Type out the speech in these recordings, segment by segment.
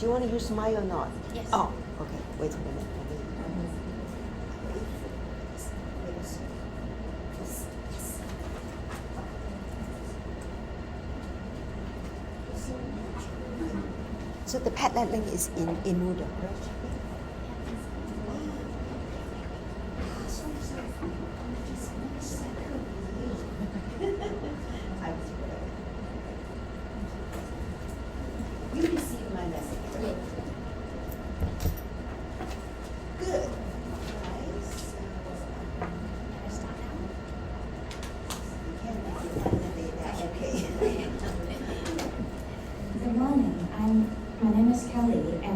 you want to use mine or not? Yes. Oh, okay. Wait a minute. So the Padlet link is in Moodle, right? You received my message, right? Good. Good morning. My name is Kelly, and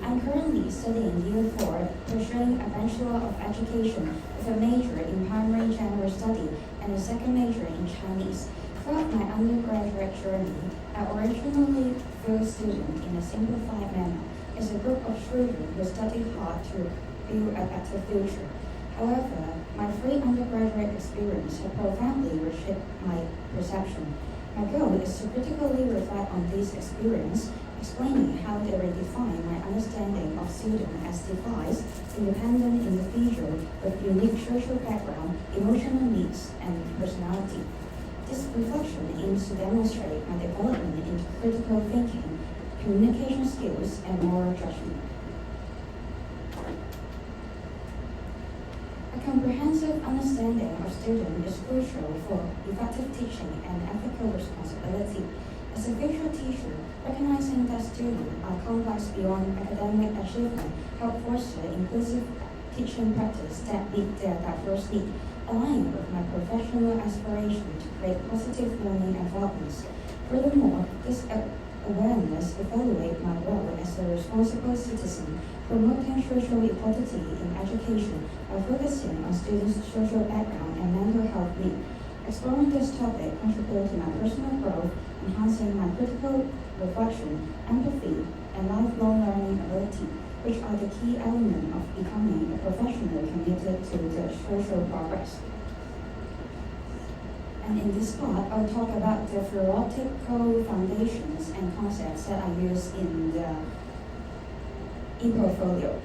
I'm currently studying Year 4, pursuing a Bachelor of Education with a major in Primary General Study and a second major in Chinese. Throughout my undergraduate journey, I originally viewed students in a simplified manner as a group of children who study hard to build a better future. However, my free undergraduate experience has profoundly reshaped my perception. My goal is to critically reflect on this experience, explaining how they redefine my understanding of students as device, independent individuals with unique social background, emotional needs, and personality. This reflection aims to demonstrate my development into critical thinking, communication skills, and moral judgment. A comprehensive understanding of students is crucial for effective teaching and ethical responsibility. As a future teacher, recognizing that students are complex beyond academic achievement help foster inclusive teaching practice that meet their diverse needs, aligning with my professional aspiration to create positive learning environments. Furthermore, this awareness evaluates my role as a responsible citizen, promoting social equality in education by focusing on students' social background and mental health needs. Exploring this topic contributes to my personal growth, enhancing my critical reflection, empathy, and lifelong learning ability, which are the key elements of becoming a professional committed to the social progress. And in this part, I'll talk about the theoretical foundations and concepts that I use in the e-portfolio.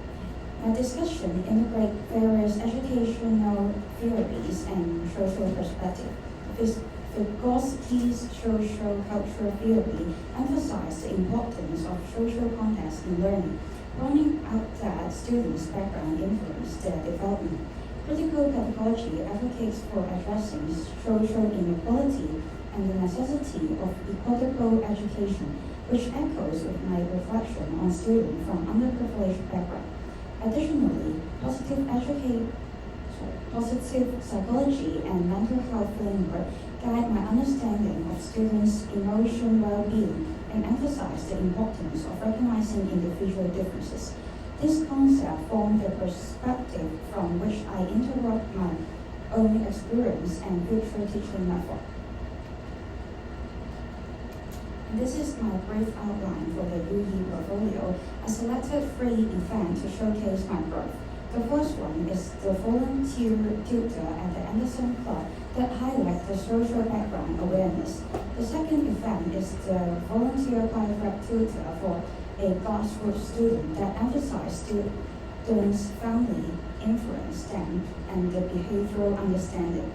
My discussion integrates various educational theories and social perspectives. Vygotsky's social cultural theory emphasized the importance of social context in learning, pointing out that students' background influence their development. Critical pedagogy advocates for addressing social inequality and the necessity of equitable education, which echoes with my reflection on students from underprivileged background. Additionally, positive psychology and mental health framework guide my understanding of students' emotional well-being and emphasize the importance of recognizing individual differences. This concept formed the perspective from which I interrupt my own experience and future teaching method. This is my brief outline for the UE portfolio. I selected 3 events to showcase my growth. The first one is the volunteer tutor at the Anderson Club that highlights the social background awareness. The second event is the volunteer private tutor for a grassroots student that emphasizes students' family influence them and the behavioral understanding.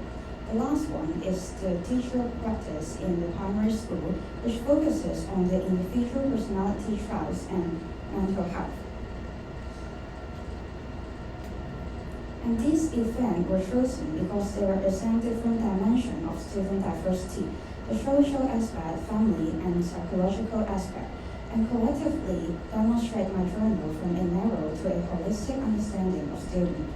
The last one is the teacher practice in the primary school, which focuses on the individual personality traits and mental health. And these events were chosen because they represent different dimensions of student diversity, the social aspect, family, and psychological aspect, and collectively demonstrate my journey from a narrow to a holistic understanding of students.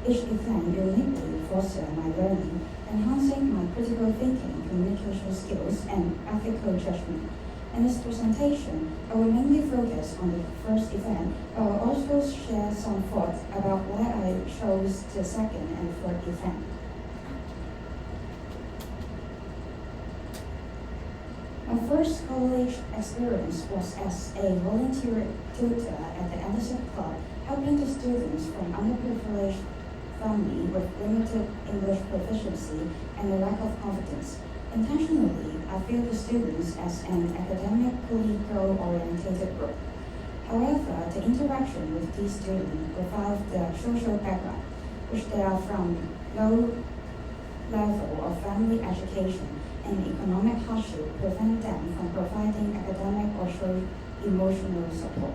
Each event uniquely fosters my learning, enhancing my critical thinking, communication skills, and ethical judgment. In this presentation, I will mainly focus on the first event, but I will also share some thoughts about why I chose the second and third event. My first college experience was as a volunteer tutor at the Anderson Club, helping the students from underprivileged family with limited English proficiency and a lack of confidence. Intentionally, I view the students as an academically goal-oriented group. However, the interaction with these students without the social background, which they are from low level of family education and economic hardship, prevent them from providing academic or emotional support.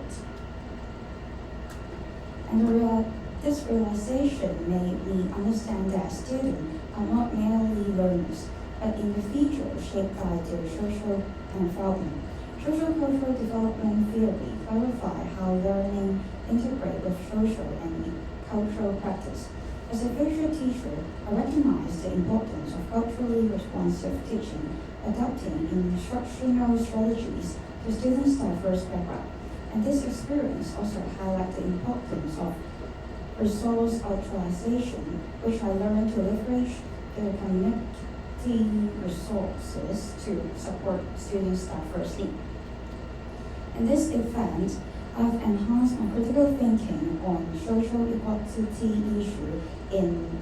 And this realization made me understand that students are not merely learners, but individuals shaped by their social environment. Social cultural development theory clarifies how learning integrates with social and cultural practice. As a visual teacher, I recognize the importance of culturally responsive teaching, adapting instructional strategies to students' diverse background. And this experience also highlights the importance of resource utilization, which I learned to leverage the community resources to support students' diverse needs. In this event, I've enhanced my critical thinking on social equality issue in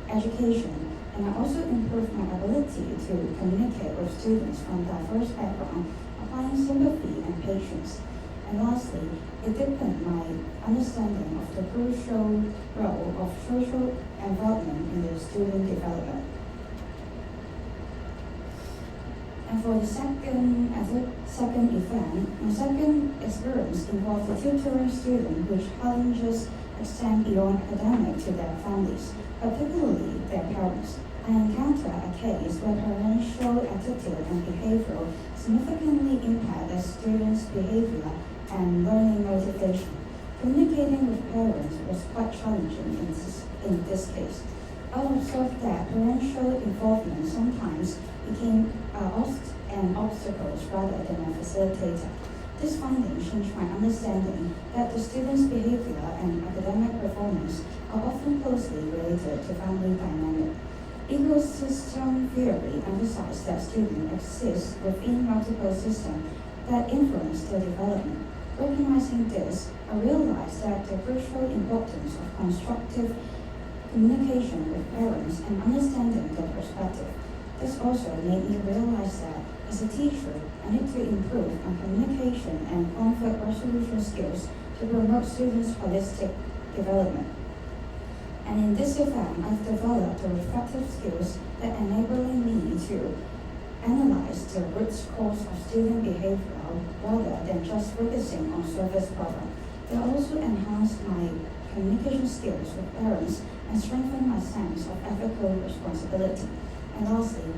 education, and I also improved my ability to communicate with students from diverse backgrounds, applying sympathy and patience. And lastly, it deepened my understanding of the crucial role of social involvement in the student development. And for the second event, my second experience involved a tutoring student which challenges extend beyond academic to their families, particularly their parents. I encountered a case where parental attitude and behavior significantly impact the students' behavior and learning motivation. Communicating with parents was quite challenging in this case. I observed that parental involvement sometimes became an obstacle rather than a facilitator. This finding changed my understanding that the students' behavior and academic performance are often closely related to family dynamic. Ecosystem theory emphasizes that students exist within multiple systems that influence their development. Recognizing this, I realized that the crucial importance of constructive communication with parents and understanding their perspective. This also made me realize that, as a teacher, I need to improve my communication and conflict resolution skills to promote students' holistic development. And in this event, I've developed the reflective skills that enabling me to analyze the root cause of student behavior rather than just focusing on surface problem. They also enhanced my communication skills with parents and strengthened my sense of ethical responsibility. And lastly,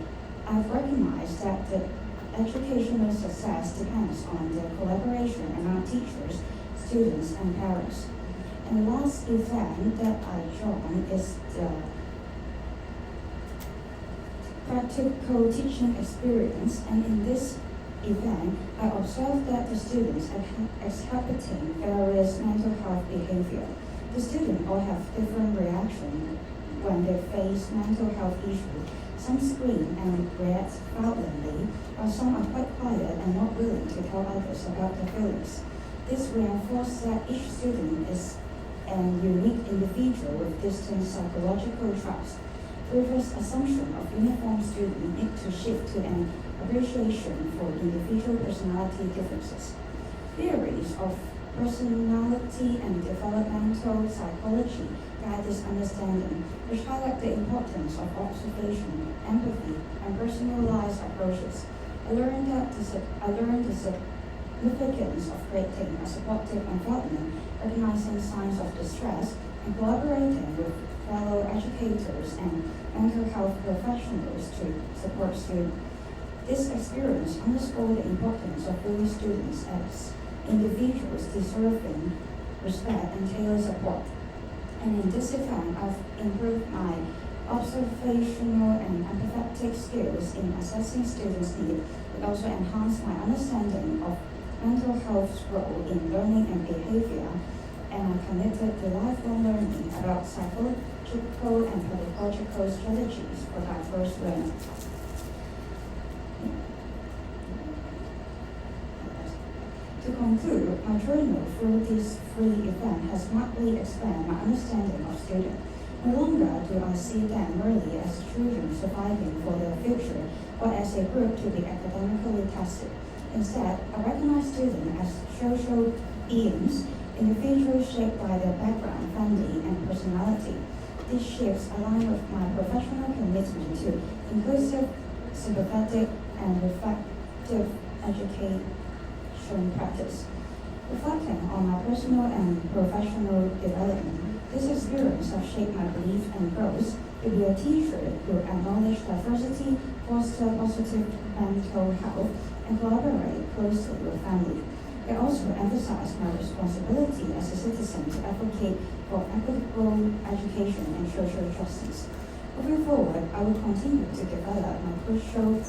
I've recognized that the educational success depends on the collaboration among teachers, students, and parents. And the last event that I joined is the practical teaching experience, and in this event, I observed that the students are exhibiting various mental health behavior. The students all have different reactions when they face mental health issues. Some scream and react violently, while some are quite quiet and not willing to tell others about their feelings. This reinforces that each student is an unique individual with distinct psychological traits. Previous assumption of uniform students need to shift to an appreciation for individual personality differences. Theories of personality and developmental psychology guide this understanding, which highlight the importance of observation, empathy, and personalized approaches. I learned the significance of creating a supportive environment, recognizing signs of distress, and collaborating with fellow educators and mental health professionals to support students. This experience underscored the importance of viewing students as individuals deserving respect and tailored support. And in this event, I've improved my observational and empathetic skills in assessing students' needs. It also enhanced my understanding of mental health's role in learning and behavior, and I committed to lifelong learning about psychological and pedagogical strategies for diverse learning. To conclude, my journey through this free event has markedly expanded my understanding of students. No longer do I see them merely as children surviving for their future, or as a group to be academically tested. Instead, I recognize students as social beings, individuals shaped by their background, family, and personality. These shifts align with my professional commitment to inclusive, sympathetic, and reflective education practice. Reflecting on my personal and professional development, this experience has shaped my belief and growth to be a teacher who acknowledges diversity, foster positive mental health, and collaborate closely with family. It also emphasized my responsibility as a citizen to advocate for equitable education and social justice. Moving forward, I will continue to develop my crucial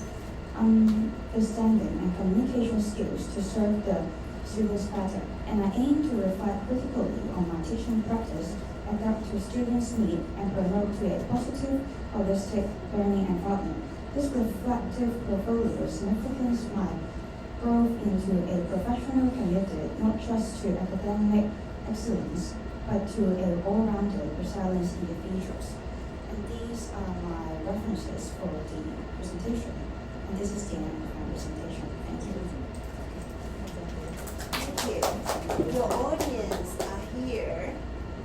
understanding and communication skills to serve the students better, and I aim to reflect critically on my teaching practice, adapt to students' needs, and promote to a positive, holistic learning environment. This reflective portfolio signifies my growth into a professional committed not just to academic excellence, but to a all-rounded resilience individuals. And these are my references for the presentation. And this is the end of my presentation. Thank you. Thank you. Your audience are here.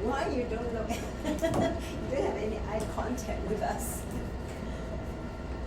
Why you don't look? You don't have any eye contact with us.